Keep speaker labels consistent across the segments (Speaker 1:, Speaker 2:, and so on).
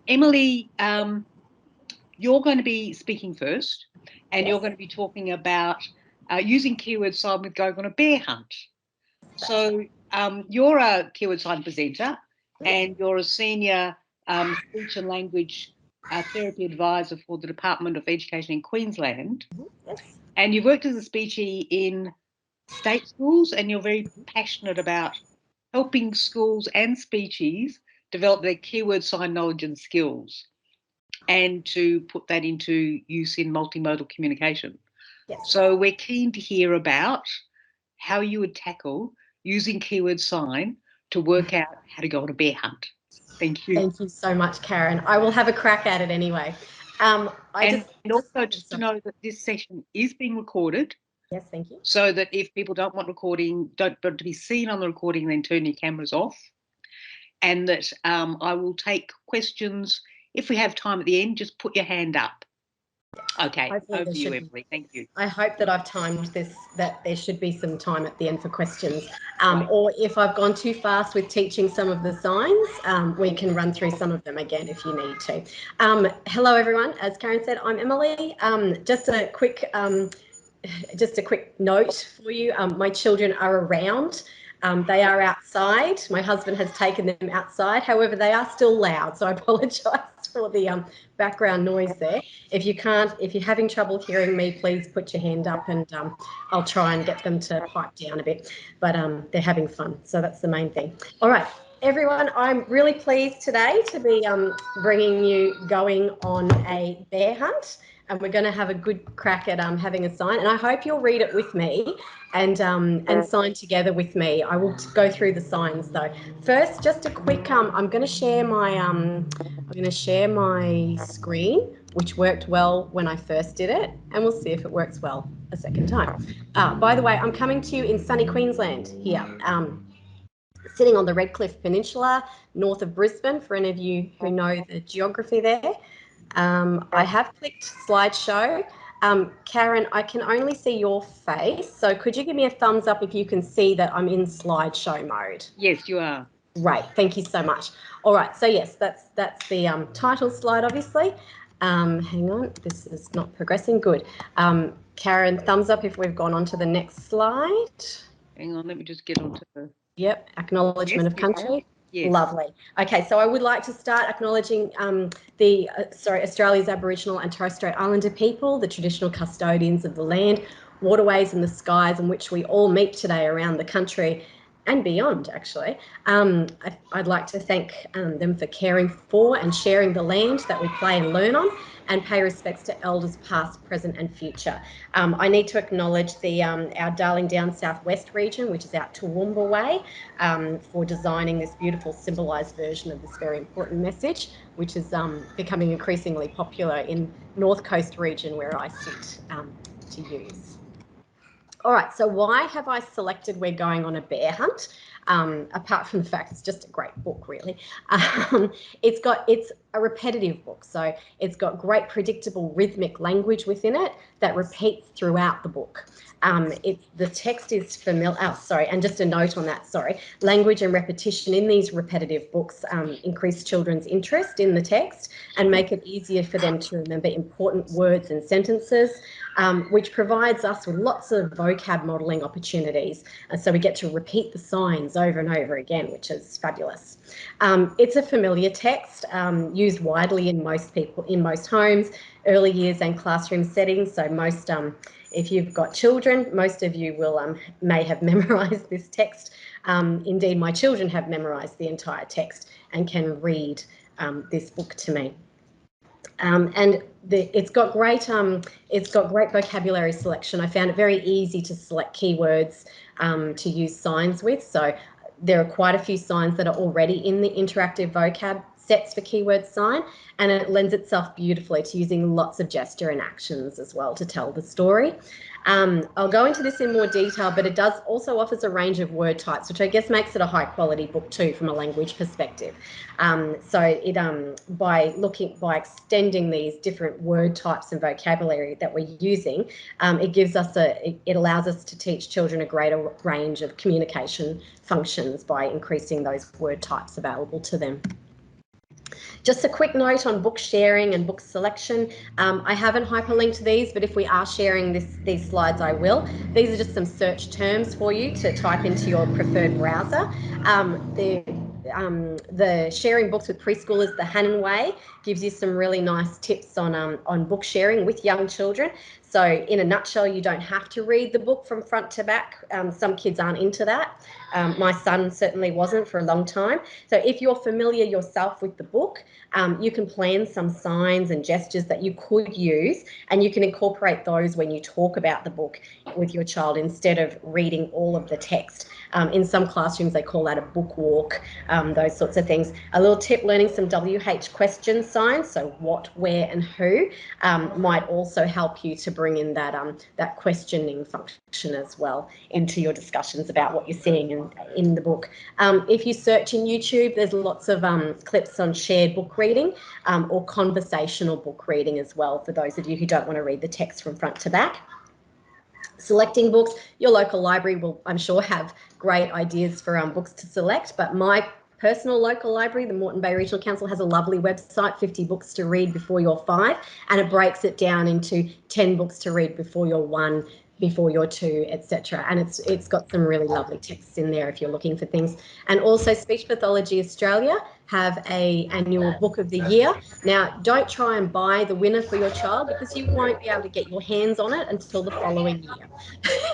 Speaker 1: Emily, you're going to be speaking first, and you're
Speaker 2: Yes.
Speaker 1: going to be talking about using keyword sign with going on a bear hunt. So you're a keyword sign presenter, and you're a senior speech and language therapy advisor for the Department of Education in Queensland.
Speaker 2: Yes.
Speaker 1: And you've worked as a speechie in state schools, and you're very passionate about helping schools and speechies develop their keyword sign knowledge and skills, and to put that into use in multimodal communication.
Speaker 2: Yes.
Speaker 1: So we're keen to hear about how you would tackle using keyword sign to work out how to go on a bear hunt. Thank you.
Speaker 2: Thank you so much, Karen. I will have a crack at it anyway.
Speaker 1: And also just to know that this session is being recorded.
Speaker 2: Yes, thank you.
Speaker 1: So that if people don't want to be seen on the recording, then turn your cameras off. And that I will take questions. If we have time at the end, just put your hand up. Okay, over to you, Emily. Thank you.
Speaker 2: I hope that I've timed this, that there should be some time at the end for questions. Or if I've gone too fast with teaching some of the signs, we can run through some of them again if you need to. Hello, everyone. As Karen said, I'm Emily. Just a quick note for you. My children are around. They are outside. My husband has taken them outside. However, they are still loud, so I apologise for the background noise there. If you're having trouble hearing me, please put your hand up, and I'll try and get them to pipe down a bit. But they're having fun, so that's the main thing. All right, everyone, I'm really pleased today to be bringing you going on a bear hunt. And we're going to have a good crack at having a sign. And I hope you'll read it with me and sign together with me. I will go through the signs though. First, just a quick. I'm going to share my screen, which worked well when I first did it, and we'll see if it works well a second time. By the way, I'm coming to you in sunny Queensland here. Sitting on the Redcliffe Peninsula, north of Brisbane, for any of you who know the geography there. I have clicked slideshow. Karen, I can only see your face. So could you give me a thumbs up if you can see that I'm in slideshow mode?
Speaker 1: Yes, you are.
Speaker 2: Great, thank you so much. All right, so yes, that's the title slide, obviously. Hang on, this is not progressing. Good. Karen, thumbs up if we've gone on to the next slide.
Speaker 1: Hang on, let me just get onto the...
Speaker 2: Yep, acknowledgement of country.
Speaker 1: Yes.
Speaker 2: Lovely. Okay, so I would like to start acknowledging Australia's Aboriginal and Torres Strait Islander people, the traditional custodians of the land, waterways and the skies in which we all meet today around the country and beyond, actually. I'd like to thank them for caring for and sharing the land that we play and learn on, and pay respects to elders past, present and future. I need to acknowledge our Darling Downs Southwest region, which is out Toowoomba Way, for designing this beautiful symbolised version of this very important message, which is becoming increasingly popular in North Coast region where I sit to use. All right, so why have I selected We're Going on a Bear Hunt? Apart from the fact it's just a great book, really. It's a repetitive book, so it's got great predictable rhythmic language within it that repeats throughout the book. The text is familiar. Oh, sorry, and just a note on that, sorry. Language and repetition in these repetitive books increase children's interest in the text and make it easier for them to remember important words and sentences, which provides us with lots of vocab modelling opportunities. And so we get to repeat the signs over and over again, which is fabulous. It's a familiar text used widely in most homes, early years and classroom settings. So most, if you've got children, most of you will may have memorised this text. Indeed, my children have memorised the entire text and can read this book to me. It's got great vocabulary selection. I found it very easy to select keywords to use signs with. So there are quite a few signs that are already in the interactive vocab sets for keyword sign, and it lends itself beautifully to using lots of gesture and actions as well to tell the story. I'll go into this in more detail, but it does also offers a range of word types, which I guess makes it a high quality book too from a language perspective. By extending these different word types and vocabulary that we're using, it allows us to teach children a greater range of communication functions by increasing those word types available to them. Just a quick note on book sharing and book selection. I haven't hyperlinked these, but if we are sharing these slides, I will. These are just some search terms for you to type into your preferred browser. The sharing books with preschoolers, the Hannon Way, gives you some really nice tips on book sharing with young children. So in a nutshell, you don't have to read the book from front to back. Some kids aren't into that. My son certainly wasn't for a long time. So if you're familiar yourself with the book, you can plan some signs and gestures that you could use, and you can incorporate those when you talk about the book with your child instead of reading all of the text. In some classrooms, they call that a book walk, those sorts of things. A little tip, learning some WH question signs, so what, where, and who, might also help you to bring in that questioning function as well into your discussions about what you're seeing in the book. If you search in YouTube, there's lots of clips on shared book reading or conversational book reading as well, for those of you who don't want to read the text from front to back. Selecting books, your local library will, I'm sure, have great ideas for books to select, but my personal local library, the Moreton Bay Regional Council, has a lovely website, 50 books to read before you're 5, and it breaks it down into 10 books to read before you're 1, before you're 2, etc. And it's got some really lovely texts in there if you're looking for things. And also Speech Pathology Australia have a annual book of the year. Now, don't try and buy the winner for your child, because you won't be able to get your hands on it until the following year.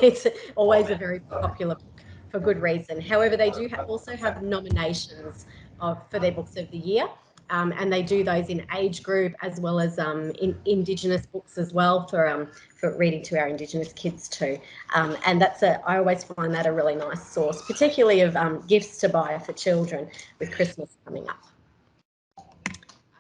Speaker 2: It's always a very popular book for good reason. However, they do also have nominations for their books of the year. And they do those in age group as well as in Indigenous books as well for reading to our Indigenous kids too. And I always find that a really nice source, particularly of gifts to buy for children with Christmas coming up.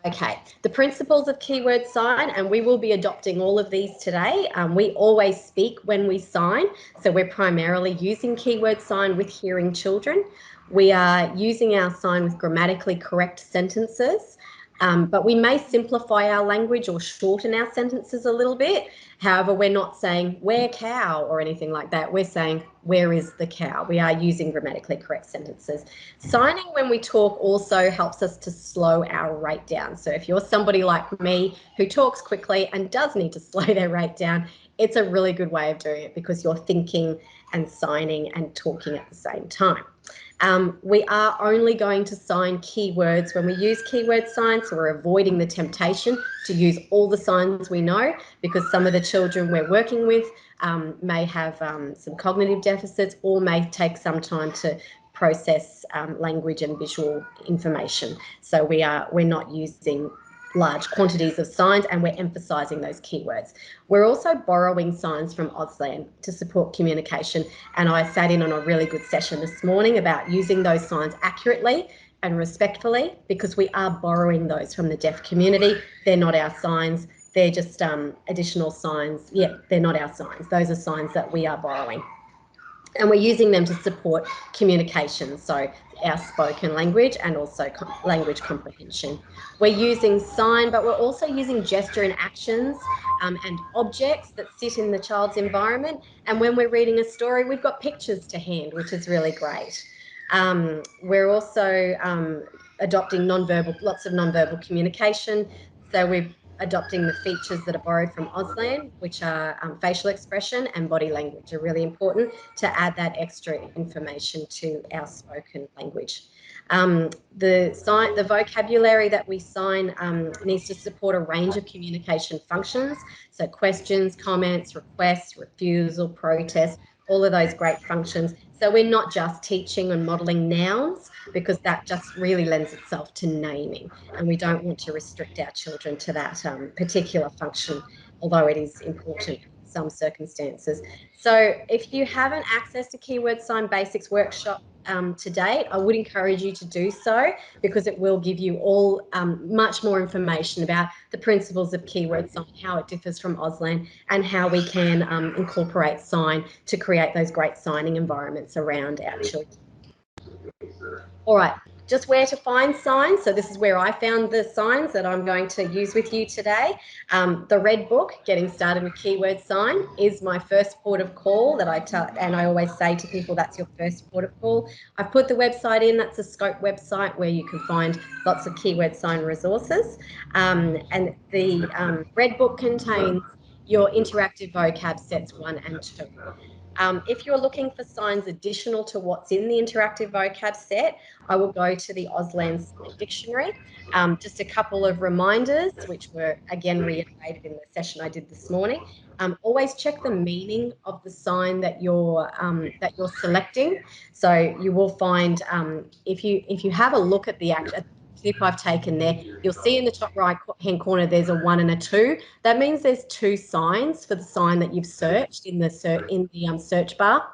Speaker 2: Okay, the principles of keyword sign, and we will be adopting all of these today. We always speak when we sign, so we're primarily using keyword sign with hearing children. We are using our sign with grammatically correct sentences, but we may simplify our language or shorten our sentences a little bit. However, we're not saying where cow or anything like that. We're saying where is the cow. We are using grammatically correct sentences. Signing when we talk also helps us to slow our rate down. So if you're somebody like me who talks quickly and does need to slow their rate down, it's a really good way of doing it because you're thinking and signing and talking at the same time. We are only going to sign keywords when we use keyword signs, so we're avoiding the temptation to use all the signs we know, because some of the children we're working with may have some cognitive deficits or may take some time to process language and visual information. So we're not using large quantities of signs, and we're emphasising those keywords. We're also borrowing signs from Auslan to support communication, and I sat in on a really good session this morning about using those signs accurately and respectfully, because we are borrowing those from the deaf community. They're not our signs, they're just additional signs. Yeah, they're not our signs. Those are signs that we are borrowing. And we're using them to support communication, so our spoken language and also language comprehension. We're using sign, but we're also using gesture and actions and objects that sit in the child's environment. And when we're reading a story, we've got pictures to hand, which is really great. We're also adopting lots of non-verbal communication. So we're adopting the features that are borrowed from Auslan, which are facial expression and body language, are really important to add that extra information to our spoken language. The vocabulary that we sign needs to support a range of communication functions, so questions, comments, requests, refusal, protest, all of those great functions. So we're not just teaching and modelling nouns, because that just really lends itself to naming, and we don't want to restrict our children to that particular function, although it is important in some circumstances. So if you haven't accessed a Keyword Sign Basics workshop to date, I would encourage you to do so, because it will give you all much more information about the principles of keyword sign, how it differs from Auslan, and how we can incorporate sign to create those great signing environments around our children. All right, just where to find signs. So this is where I found the signs that I'm going to use with you today. The red book, Getting Started with Keyword Sign, is my first port of call that and I always say to people, that's your first port of call. I've put the website in. That's a Scope website where you can find lots of keyword sign resources. And the red book contains your interactive vocab sets 1 and 2. If you're looking for signs additional to what's in the interactive vocab set, I will go to the Auslan Sign Dictionary. Just a couple of reminders, which were again reiterated in the session I did this morning. Always check the meaning of the sign that you're selecting. So you will find if you have a look at the tip I've taken there, you'll see in the top right hand corner there's a 1 and a 2. That means there's 2 signs for the sign that you've searched in the search bar.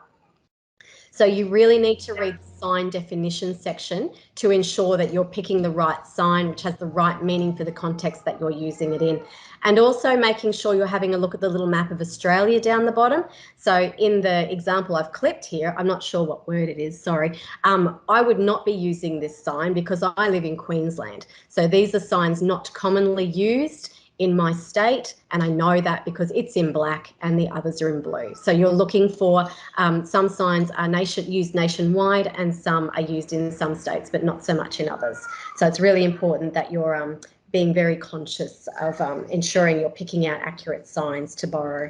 Speaker 2: So you really need to read the sign definition section to ensure that you're picking the right sign, which has the right meaning for the context that you're using it in. And also making sure you're having a look at the little map of Australia down the bottom. So in the example I've clipped here, I'm not sure what word it is, sorry. I would not be using this sign because I live in Queensland. So these are signs not commonly used in my state, and I know that because it's in black and the others are in blue. So you're looking for some signs are used nationwide and some are used in some states but not so much in others. So it's really important that you're being very conscious of ensuring you're picking out accurate signs to borrow.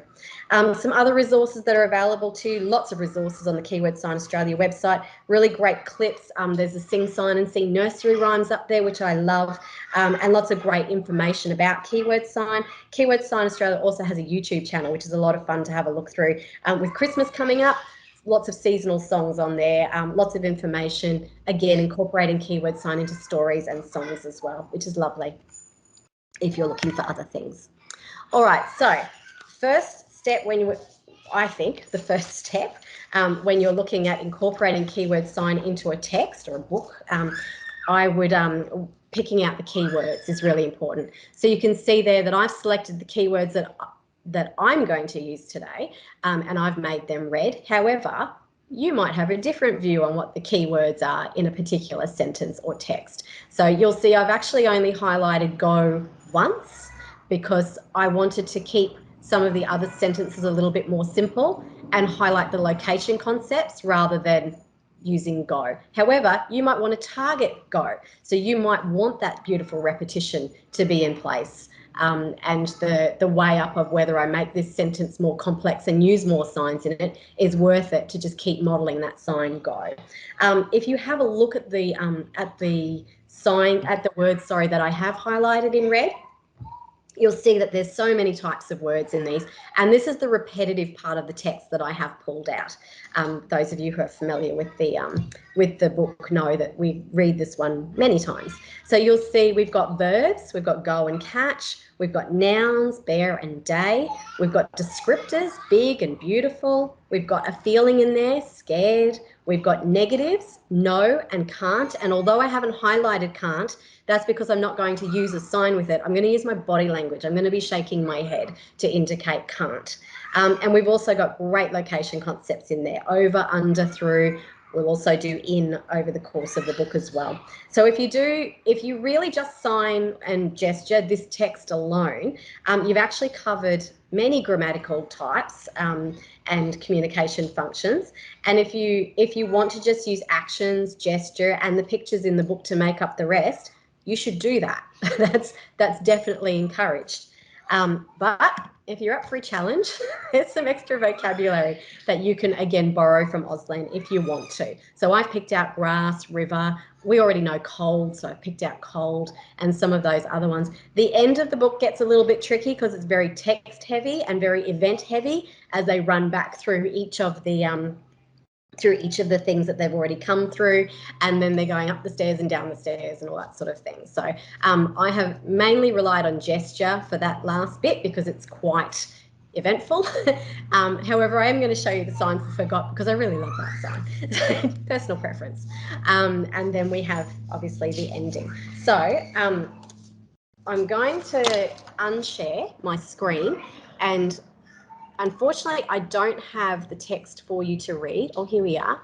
Speaker 2: Some other resources that are available to you, lots of resources on the Keyword Sign Australia website, really great clips. There's a Sing, Sign and Sing nursery rhymes up there, which I love, and lots of great information about Keyword Sign. Keyword Sign Australia also has a YouTube channel, which is a lot of fun to have a look through. With Christmas coming up, lots of seasonal songs on there, lots of information, again, incorporating keyword sign into stories and songs as well, which is lovely if you're looking for other things. All right, so first step I think the first step when you're looking at incorporating keyword sign into a text or a book, I would picking out the keywords is really important. So you can see there that I've selected the keywords that I'm going to use today, and I've made them red. However, you might have a different view on what the keywords are in a particular sentence or text. So you'll see I've actually only highlighted go once because I wanted to keep some of the other sentences a little bit more simple and highlight the location concepts rather than using go. However, you might want to target go. So you might want that beautiful repetition to be in place. And the way up of whether I make this sentence more complex and use more signs in it is worth it to just keep modelling that sign go. If you have a look at the words that I have highlighted in red, you'll see that there's so many types of words in these, and this is the repetitive part of the text that I have pulled out. Those of you who are familiar with the book know that we read this one many times. So you'll see we've got verbs, we've got go and catch, we've got nouns, bear and day, we've got descriptors, big and beautiful, we've got a feeling in there, scared, we've got negatives, no and can't, and although I haven't highlighted can't, that's because I'm not going to use a sign with it. I'm going to use my body language. I'm going to be shaking my head to indicate can't. And we've also got great location concepts in there, over, under, through. We'll also do in over the course of the book as well. So if you really just sign and gesture this text alone, you've actually covered many grammatical types and communication functions. And if you want to just use actions, gesture, and the pictures in the book to make up the rest, you should do that. That's definitely encouraged. But if you're up for a challenge, there's some extra vocabulary that you can again borrow from Auslan if you want to. So I've picked out grass, river. We already know cold, so I've picked out cold and some of those other ones. The end of the book gets a little bit tricky because it's very text heavy and very event heavy as they run back through each of the things that they've already come through, and then they're going up the stairs and down the stairs and all that sort of thing. So I have mainly relied on gesture for that last bit because it's quite eventful. However, I am going to show you the signs I forgot because I really love that sign. Personal preference. And then we have obviously the ending. So I'm going to unshare my screen and unfortunately, I don't have the text for you to read. Oh, here we are.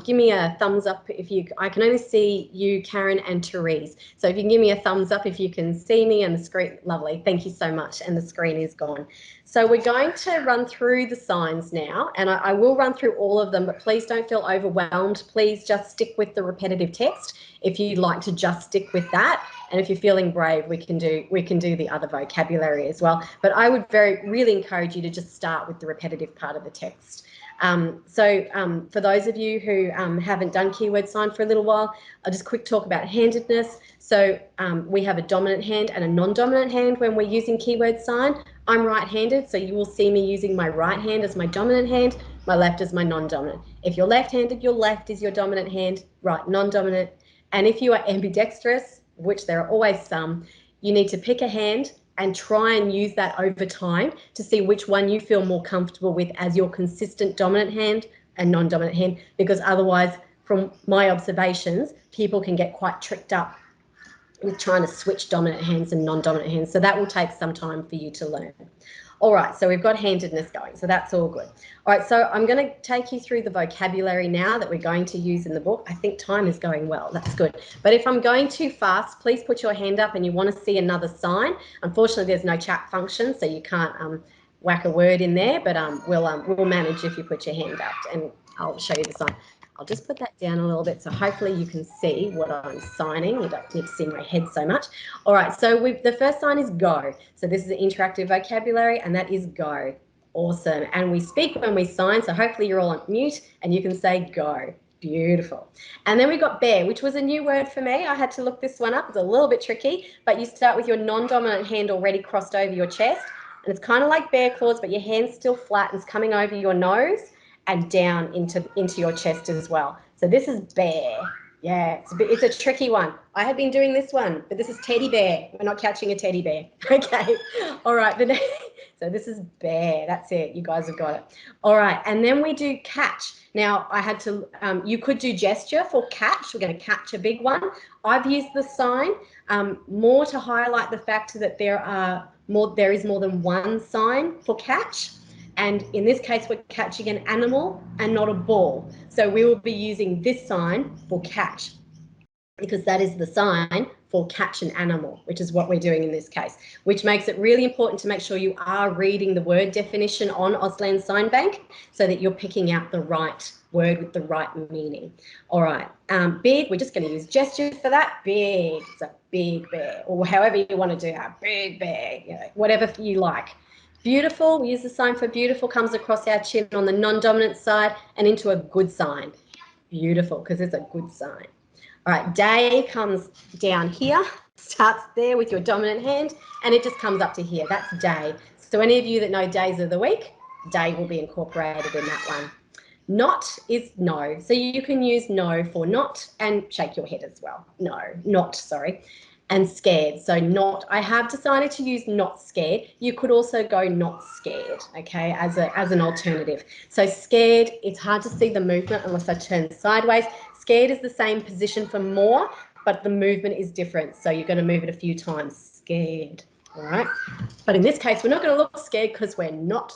Speaker 2: Give me a thumbs up if you, I can only see you, Karen and Therese. So if you can give me a thumbs up if you can see me and the screen, lovely. Thank you so much. And the screen is gone. So we're going to run through the signs now, and I will run through all of them, but please don't feel overwhelmed. Please just stick with the repetitive text if you'd like to just stick with that. And if you're feeling brave, we can do the other vocabulary as well. But I would really encourage you to just start with the repetitive part of the text. For those of you who haven't done keyword sign for a little while, I'll just quick talk about handedness. So we have a dominant hand and a non-dominant hand when we're using keyword sign. I'm right-handed, so you will see me using my right hand as my dominant hand, my left as my non-dominant. If you're left-handed, your left is your dominant hand, right non-dominant. And if you are ambidextrous, which there are always some, you need to pick a hand and try and use that over time to see which one you feel more comfortable with as your consistent dominant hand and non-dominant hand, because otherwise, from my observations, people can get quite tricked up with trying to switch dominant hands and non-dominant hands. So that will take some time for you to learn. All right, so we've got handedness going, so that's all good. All right, so I'm going to take you through the vocabulary now that we're going to use in the book. I think time is going well, that's good. But if I'm going too fast, please put your hand up and you want to see another sign. Unfortunately, there's no chat function, so you can't whack a word in there, but we'll manage if you put your hand up, and I'll show you the sign. I'll just put that down a little bit so hopefully you can see what I'm signing. You don't need to see my head so much. All right, so the first sign is go. So this is an interactive vocabulary, and that is go. Awesome. And we speak when we sign, so hopefully you're all on mute and you can say go. Beautiful. And then we got bear, which was a new word for me. I had to look this one up. It's a little bit tricky, but you start with your non-dominant hand already crossed over your chest, and it's kind of like bear claws, but your hand's still flat and it's coming over your nose and down into your chest as well. So this is bear. Yeah, it's a tricky one. I have been doing this one, but this is teddy bear. We're not catching a teddy bear. Okay. All right. So this is bear. That's it. You guys have got it. All right. And then we do catch. Now I had to, you could do gesture for catch. We're going to catch a big one. I've used the sign more to highlight the fact that there is more than one sign for catch. And in this case, we're catching an animal and not a ball. So we will be using this sign for catch, because that is the sign for catch an animal, which is what we're doing in this case, which makes it really important to make sure you are reading the word definition on Auslan Sign Bank so that you're picking out the right word with the right meaning. All right, big, we're just going to use gestures for that. Big, it's a big bear, or however you want to do that, big bear, you know, whatever you like. Beautiful, we use the sign for beautiful, comes across our chin on the non-dominant side and into a good sign. Beautiful, because it's a good sign. All right, day comes down here, starts there with your dominant hand, and it just comes up to here. That's day. So any of you that know days of the week, day will be incorporated in that one. Not is no. So you can use no for not and shake your head as well. No, not, sorry. And scared. So not, I have decided to use not scared. You could also go not scared, okay, as an alternative. So scared, it's hard to see the movement unless I turn sideways. Scared is the same position for more, but the movement is different. So you're going to move it a few times. Scared, all right? But in this case, we're not going to look scared because we're not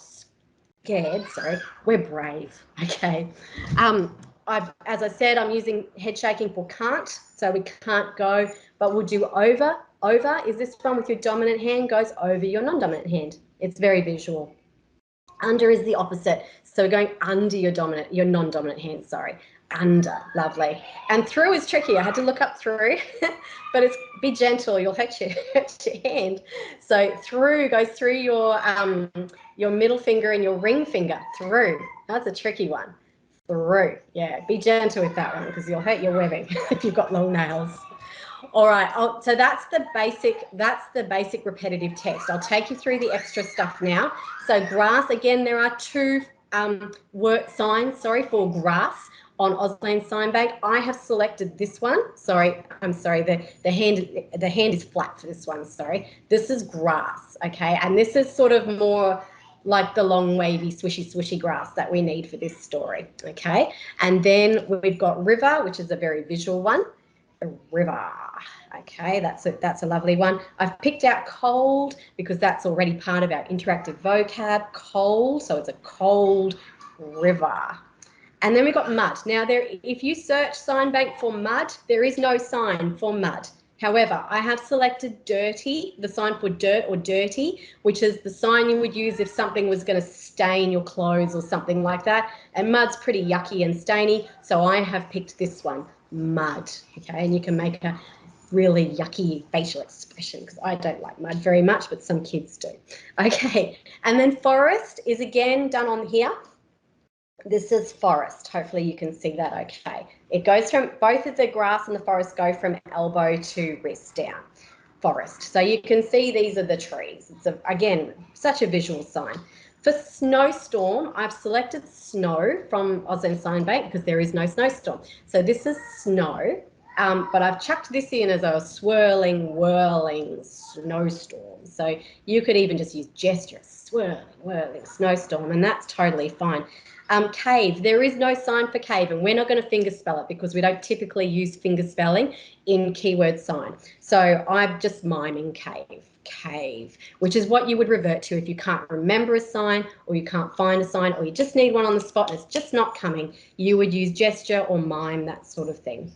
Speaker 2: scared, sorry, we're brave, okay? As I said, I'm using head shaking for can't, so we can't go, but we'll do over. Over is this one with your dominant hand goes over your non-dominant hand. It's very visual. Under is the opposite, so we're going under your non-dominant hand, sorry. Under, lovely. And through is tricky. I had to look up through, but it's be gentle. You'll hurt your hand. So through goes through your middle finger and your ring finger. Through. That's a tricky one. Through. Yeah, be gentle with that one because you'll hurt your webbing if you've got long nails. All right. So that's the basic repetitive text. I'll take you through the extra stuff now. So grass. Again, there are two word signs. Sorry, for grass. On Auslan Sign Bank, I have selected this one. Sorry, I'm sorry. The hand is flat for this one. Sorry, this is grass. Okay, and this is sort of more like the long, wavy, swishy grass that we need for this story. Okay, and then we've got river, which is a very visual one. a river. Okay, that's a lovely one. I've picked out cold because that's already part of our interactive vocab. Cold, so it's a cold river. And then we've got mud. Now, if you search Sign Bank for mud, there is no sign for mud. However, I have selected dirty, the sign for dirt or dirty, which is the sign you would use if something was going to stain your clothes or something like that. And mud's pretty yucky and stainy, so I have picked this one, mud. Okay, and you can make a really yucky facial expression because I don't like mud very much, but some kids do. Okay, and then forest is again done on here. This is forest. Hopefully you can see that okay. It goes from, both of the grass and the forest go from elbow to wrist down. Forest. So you can see these are the trees. It's, again, such a visual sign. For snowstorm, I've selected snow from Auslan Sign Bank because there is no snowstorm. So this is snow, but I've chucked this in as a swirling, whirling snowstorm. So you could even just use gesture, swirling, whirling snowstorm, and that's totally fine. Cave, there is no sign for cave, and we're not going to finger spell it because we don't typically use finger spelling in keyword sign. So I'm just miming cave, which is what you would revert to if you can't remember a sign or you can't find a sign or you just need one on the spot and it's just not coming. You would use gesture or mime, that sort of thing.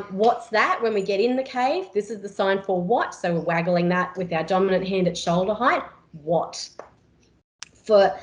Speaker 2: What's that? When we get in the cave, this is the sign for what, so we're waggling that with our dominant hand at shoulder height. What? For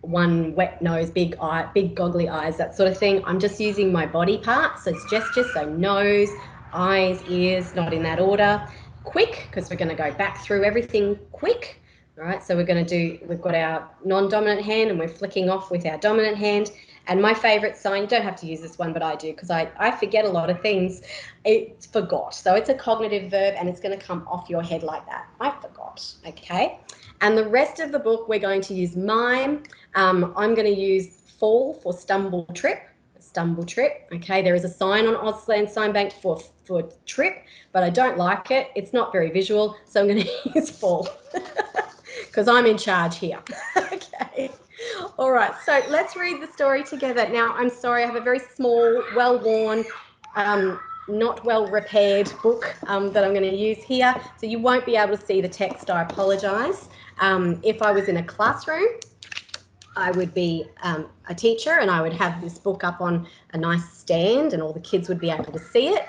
Speaker 2: one wet nose, big eye, big goggly eyes, that sort of thing, I'm just using my body parts. So it's gesture, so nose, eyes, ears, not in that order. Quick, because we're going to go back through everything quick. All right, so we're going to do, we've got our non-dominant hand and we're flicking off with our dominant hand. And my favourite sign, you don't have to use this one, but I do because I forget a lot of things. It's forgot. So it's a cognitive verb and it's going to come off your head like that. I forgot, okay? And the rest of the book, we're going to use mime. I'm going to use fall for stumble trip. Okay, there is a sign on Auslan Sign Bank for trip, but I don't like it. It's not very visual, so I'm going to use fall because I'm in charge here. Okay. All right, so let's read the story together. Now, I'm sorry, I have a very small, well-worn, not well-repaired book that I'm going to use here, so you won't be able to see the text. I apologise. If I was in a classroom, I would be a teacher and I would have this book up on a nice stand and all the kids would be able to see it.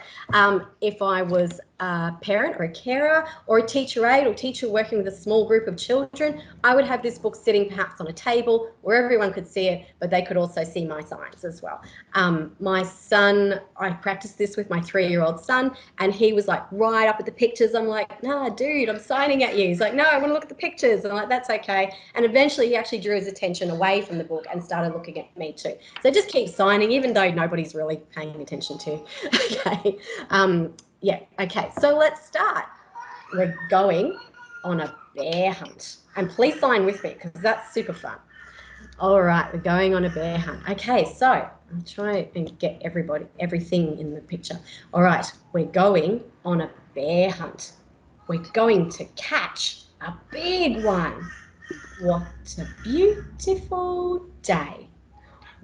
Speaker 2: If I was a parent or a carer or a teacher aide or teacher working with a small group of children, I would have this book sitting perhaps on a table where everyone could see it, but they could also see my signs as well. My son, I practiced this with my 3-year-old son, and he was like right up at the pictures. I'm like, nah, dude, I'm signing at you. He's like, no, I want to look at the pictures. And I'm like, that's okay. And eventually he actually drew his attention away from the book and started looking at me too. So just keep signing, even though nobody's really paying attention to you. Okay. Yeah, okay, so let's start. We're going on a bear hunt. And please sign with me because that's super fun. All right, we're going on a bear hunt. Okay, so I'll try and get everything in the picture. All right, we're going on a bear hunt. We're going to catch a big one. What a beautiful day.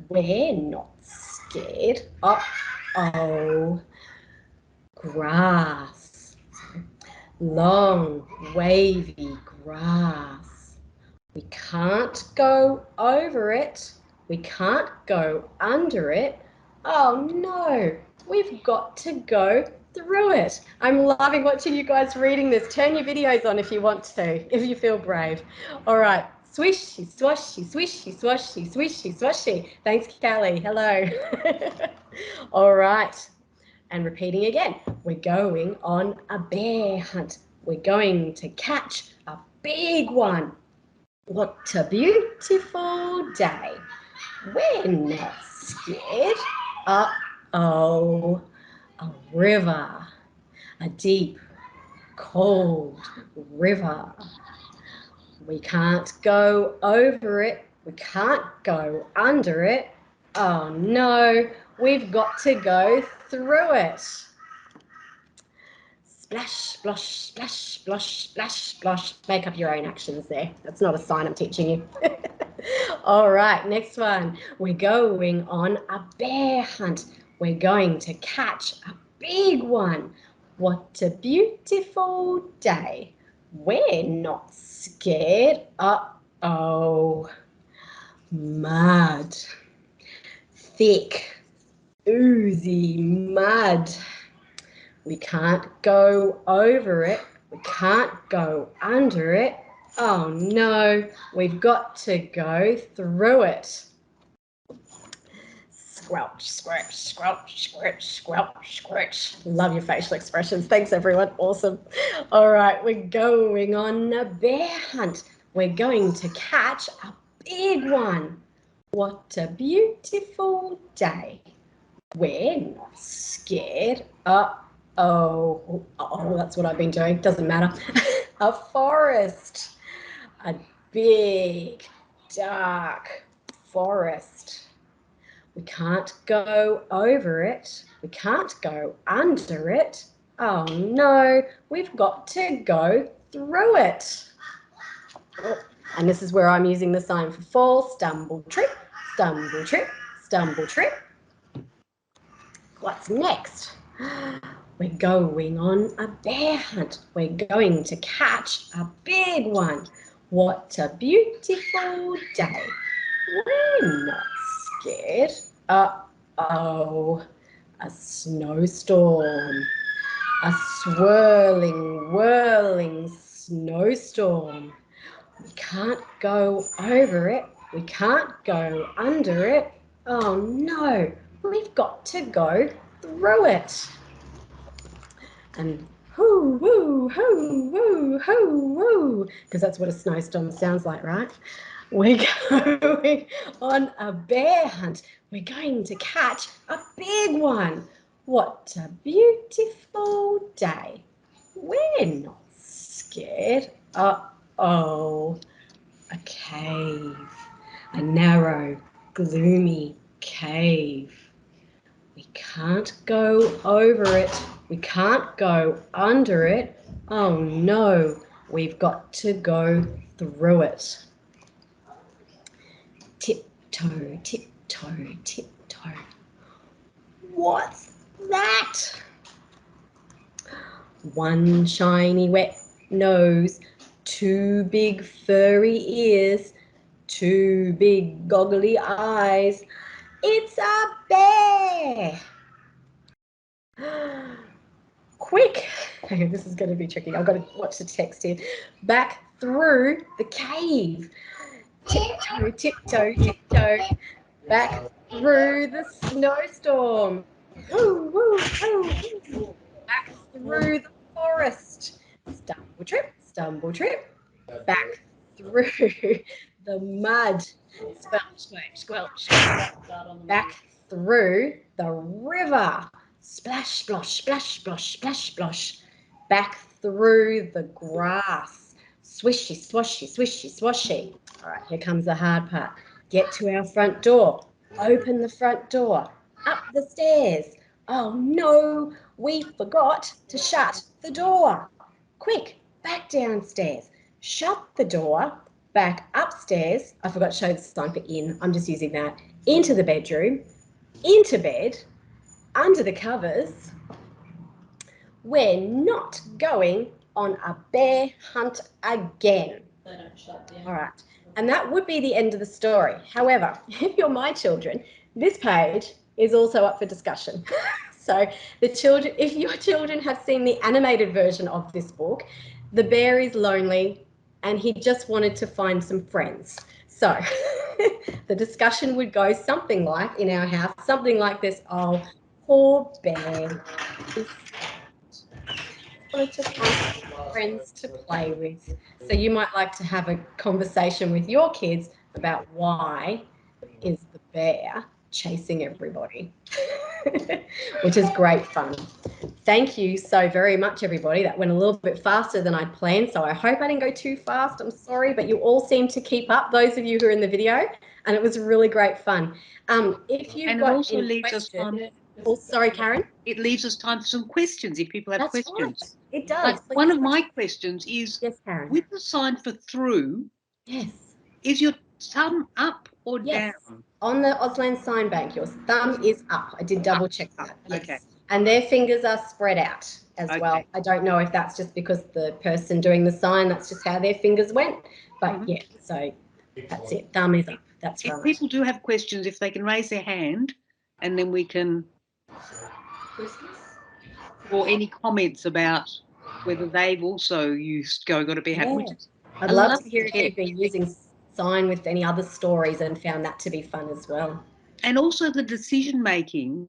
Speaker 2: We're not scared. Uh-oh. Grass. Long, wavy grass. We can't go over it. We can't go under it. Oh no, we've got to go through it. I'm loving watching you guys reading this. Turn your videos on if you want to, if you feel brave. All right. Swishy, swashy, swishy, swashy, swishy, swashy. Thanks, Callie. Hello. All right. And repeating again, we're going on a bear hunt. We're going to catch a big one. What a beautiful day. We're not scared. Uh-oh, a river, a deep, cold river. We can't go over it. We can't go under it. Oh no, we've got to go through it. Splash, splosh, splash, splosh, splash, splosh. Make up your own actions there. That's not a sign I'm teaching you. All right, next one. We're going on a bear hunt. We're going to catch a big one. What a beautiful day. We're not scared. Uh-oh. Mud. Thick, oozy mud. We can't go over it. We can't go under it. Oh no, we've got to go through it. Squelch, squelch, squelch, squelch, squelch, squelch. Love your facial expressions. Thanks, everyone. Awesome. All right, we're going on a bear hunt. We're going to catch a big one. What a beautiful day. We're not scared. Oh, that's what I've been doing. Doesn't matter. A forest. A big, dark forest. We can't go over it. We can't go under it. Oh no, we've got to go through it. And this is where I'm using the sign for fall. Stumble, trip, stumble, trip, stumble, trip. What's next? We're going on a bear hunt. We're going to catch a big one. What a beautiful day. We're not scared. Uh-oh, a snowstorm. A swirling, whirling snowstorm. We can't go over it. We can't go under it. Oh no, we've got to go through it. And hoo, woo, hoo, woo, hoo, woo, because that's what a snowstorm sounds like, right? We're going on a bear hunt. We're going to catch a big one. What a beautiful day. We're not scared. Uh-oh, a cave, a narrow, gloomy cave. We can't go over it. We can't go under it. Oh no, we've got to go through it. Tiptoe, tiptoe, tiptoe. What's that? One shiny wet nose, two big furry ears, two big goggly eyes. It's a bear. Quick. Okay, this is going to be tricky. I've got to watch the text here. Back through the cave. Tiptoe, tiptoe, tiptoe. Back through the snowstorm. Woo, woo, woo, woo. Back through the forest. Stumble trip. Back through the mud. Squelch, squelch, squelch. Back through the river. Splash, splosh, splash, splosh, splash, splosh. Back through the grass. Swishy, swashy, swishy, swashy. All right, here comes the hard part. Get to our front door. Open the front door. Up the stairs. Oh no, we forgot to shut the door. Quick, back downstairs. Shut the door. Back upstairs. I forgot to show the sign for in. I'm just using that. Into the bedroom. Into bed. Under the covers. We're not going on a bear hunt again.
Speaker 3: They don't shut down.
Speaker 2: All right. And that would be the end of the story. However, if you're my children, this page is also up for discussion. So the children, if your children have seen the animated version of this book, the bear is lonely and he just wanted to find some friends. So the discussion would go something like, in our house, something like this. Oh, poor bear. Wanted to find friends to play with. So you might like to have a conversation with your kids about why is the bear chasing everybody, which is great fun. Thank you so very much, everybody. That went a little bit faster than I'd planned, so I hope I didn't go too fast. I'm sorry, but you all seem to keep up, those of you who are in the video, and it was really great fun. If you've
Speaker 1: And it
Speaker 2: got
Speaker 1: also
Speaker 2: any
Speaker 1: leaves us
Speaker 2: questions,
Speaker 1: time.
Speaker 2: oh, sorry, Karen.
Speaker 1: It leaves us time for some questions if people have
Speaker 2: That's
Speaker 1: questions.
Speaker 2: right. It does.
Speaker 1: Like
Speaker 2: Please
Speaker 1: one of
Speaker 2: ask.
Speaker 1: my questions is,
Speaker 2: Yes, Karen.
Speaker 1: with the sign for through,
Speaker 2: Yes.
Speaker 1: is your thumb up or
Speaker 2: Yes.
Speaker 1: down?
Speaker 2: On the Auslan sign bank, your thumb is up. I did double check that. Yes.
Speaker 1: Okay.
Speaker 2: And their fingers are spread out as well. I don't know if that's just because the person doing the sign, that's just how their fingers went. But yeah, so that's it. Thumb is up. That's right.
Speaker 1: If people do have questions, if they can raise their hand, and then we can, or any comments about whether they've also used Going on a Bear Hunt.
Speaker 2: I'd love to hear if you've been using sign with any other stories and found that to be fun as well.
Speaker 1: And also the decision making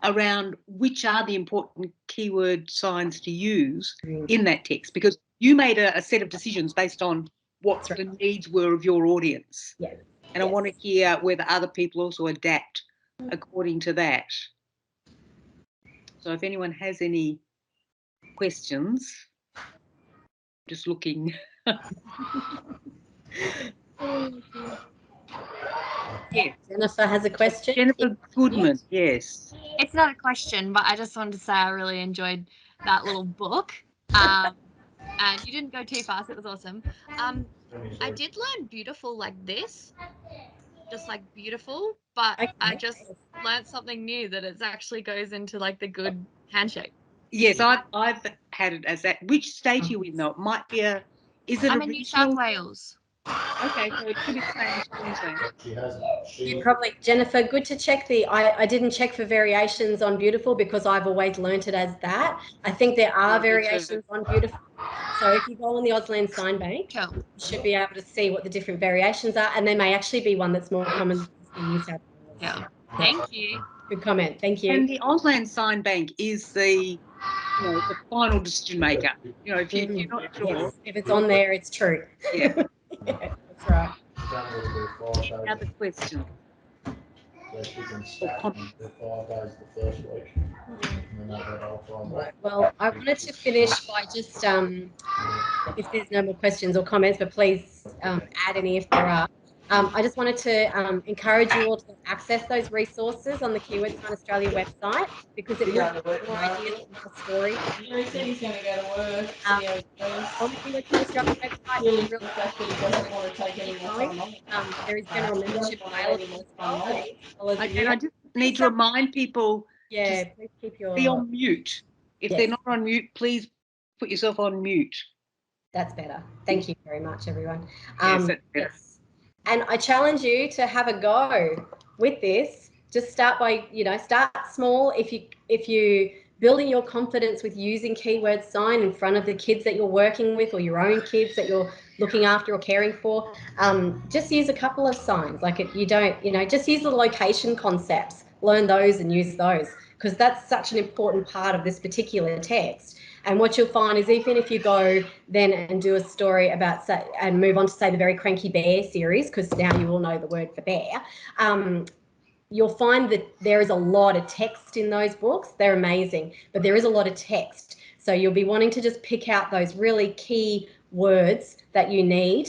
Speaker 1: around which are the important keyword signs to use in that text, because you made a set of decisions based on what the needs were of your audience.
Speaker 2: Yeah.
Speaker 1: And I want to hear whether other people also adapt according to that. So if anyone has any questions, just looking.
Speaker 2: Yeah. Jennifer has a question.
Speaker 1: Jennifer Goodman, yes.
Speaker 3: It's not a question, but I just wanted to say I really enjoyed that little book. And you didn't go too fast. It was awesome. I did learn beautiful like this, just like beautiful, but I just learned something new, that it actually goes into like the good handshake.
Speaker 1: Yes, I've had it as that. Which state are you in though? It might be a, is it
Speaker 3: I'm
Speaker 1: a
Speaker 3: in New South Wales.
Speaker 1: Okay, so it could be the same as Queensland.
Speaker 4: She hasn't.
Speaker 2: You probably, Jennifer, good to check I didn't check for variations on beautiful because I've always learnt it as that. I think there are variations on beautiful. So if you go on the Auslan Sign Bank, you should be able to see what the different variations are, and there may actually be one that's more common in New South Wales.
Speaker 3: Yeah. Thank you.
Speaker 2: Good comment. Thank you.
Speaker 1: And the Auslan Sign Bank is the final decision maker. If you're not sure.
Speaker 2: Yes. If it's on there, it's true.
Speaker 1: Yeah.
Speaker 2: Yeah, that's right.
Speaker 1: Any other questions?
Speaker 4: So she can stack them for 5 days the first week. And then that whole time.
Speaker 2: Right. Well, I wanted to finish by just, if there's no more questions or comments, but please add any if there are. I just wanted to encourage you all to access those resources on the Keyword Sign Australia website, because it will give you more ideas for the story.
Speaker 5: He said he's going to go to work.
Speaker 2: On the Keyword Sign Australia website,
Speaker 5: Really the fact that he doesn't want to take any more time off.
Speaker 2: there is general membership available as well.
Speaker 1: Okay, I just need to remind people
Speaker 2: please keep your...
Speaker 1: be on mute. If they're not on mute, please put yourself on mute.
Speaker 2: That's better. Thank you very much, everyone.
Speaker 1: Yes, that's better.
Speaker 2: And I challenge you to have a go with this. Just start by, start small. If you building your confidence with using keyword sign in front of the kids that you're working with, or your own kids that you're looking after or caring for, just use a couple of signs. Like just use the location concepts, learn those and use those, because that's such an important part of this particular text. And what you'll find is, even if you go then and do a story about, and move on to say the Very Cranky Bear series, because now you all know the word for bear, you'll find that there is a lot of text in those books. They're amazing, but there is a lot of text. So you'll be wanting to just pick out those really key words that you need.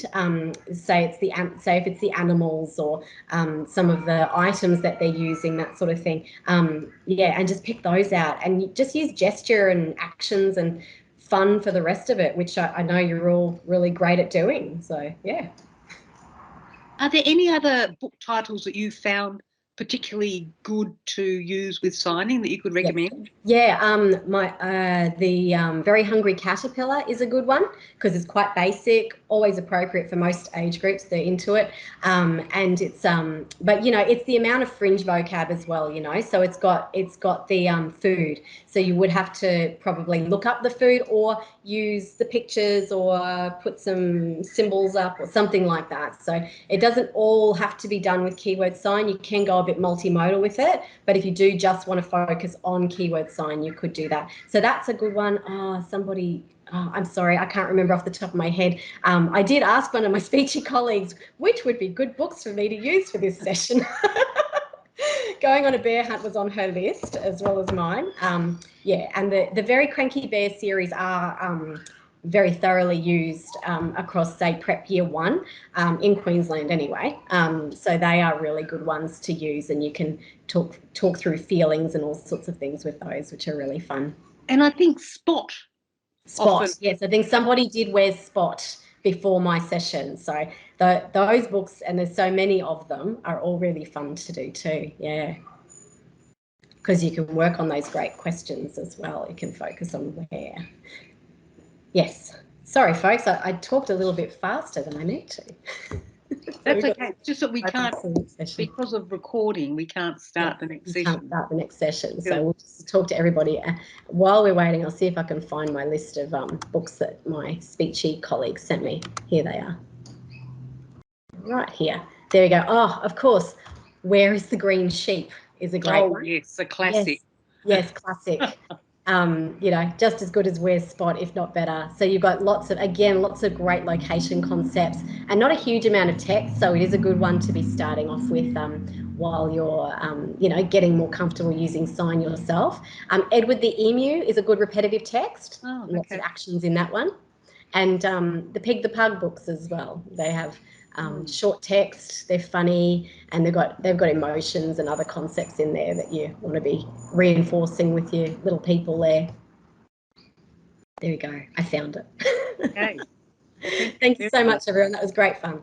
Speaker 2: Say if it's the animals, or some of the items that they're using, that sort of thing. And just pick those out, and just use gesture and actions and fun for the rest of it, which I know you're all really great at doing. So yeah.
Speaker 1: Are there any other book titles that you found particularly good to use with signing that you could recommend?
Speaker 2: Yeah, the Very Hungry Caterpillar is a good one, because it's quite basic, always appropriate for most age groups. They're into it, and it's but it's the amount of fringe vocab as well. So it's got the food. So you would have to probably look up the food, or use the pictures, or put some symbols up, or something like that. So it doesn't all have to be done with keyword sign. You can go a bit multimodal with it, but if you do just want to focus on keyword sign, you could do that. So that's a good one. I'm sorry, I can't remember off the top of my head. I did ask one of my speechy colleagues which would be good books for me to use for this session. Going on a Bear Hunt was on her list, as well as mine. And the Very Cranky Bear series are very thoroughly used across, say, Prep Year 1 in Queensland anyway. So they are really good ones to use, and you can talk through feelings and all sorts of things with those, which are really fun.
Speaker 1: And I think Spot.
Speaker 2: Yes, I think somebody did wear Spot before my session. So those books, and there's so many of them, are all really fun to do too. Yeah. because you can work on those great questions as well. You can focus on where. Yes. Sorry, folks, I talked a little bit faster than I need to.
Speaker 1: That's okay. It's just that we can't,
Speaker 2: session.
Speaker 1: because of recording, we can't start the next session.
Speaker 2: Can't start the next session.
Speaker 1: Sure.
Speaker 2: So we'll just talk to everybody. While we're waiting, I'll see if I can find my list of books that my speechy colleagues sent me. Here they are. Right here. There we go. Oh, of course. Where is the Green Sheep is a great one.
Speaker 1: Yes, a classic.
Speaker 2: Yes, classic. You know, just as good as Where's Spot, if not better. So you've got lots of great location concepts and not a huge amount of text. So it is a good one to be starting off with while you're, you know, getting more comfortable using sign yourself. Edward the Emu is a good repetitive text.
Speaker 1: Oh, okay.
Speaker 2: Lots of actions in that one. And the Pig the Pug books as well. They have short text, they're funny, and they've got emotions and other concepts in there that you want to be reinforcing with your little people there. There we go. I found it.
Speaker 1: Okay.
Speaker 2: Thank you so much, everyone. That was great fun.